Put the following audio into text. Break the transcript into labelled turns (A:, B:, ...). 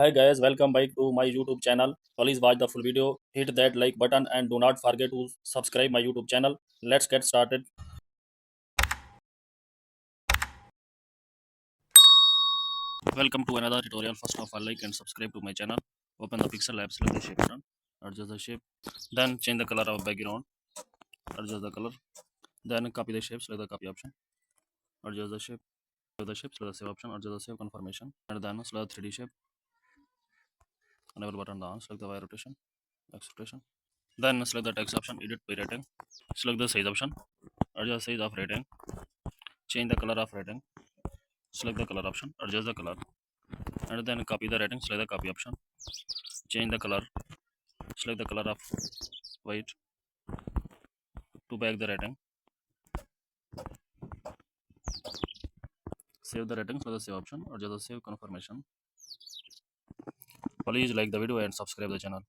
A: Hi guys, welcome back to my YouTube channel. Please watch the full video, hit that like button and do not forget to subscribe my YouTube channel. Let's get started. Welcome to another tutorial. First of all, like and subscribe to my channel. Open the pixelLab, select the shape option, adjust the shape, then change the color of background, adjust the color, then copy the shape, select the copy option, adjust the shape, select the save option, adjust the save confirmation, and then select the 3D shape, enable button down, select the Y rotation, X rotation. Then select the text option, edit by rating, select the size option, adjust size of rating, change the color of rating, select the color option, adjust the color, and then copy the rating, select the copy option, change the color, select the color of white to back the rating, save the rating, select the save option, adjust the save confirmation. Please like the video and subscribe the channel.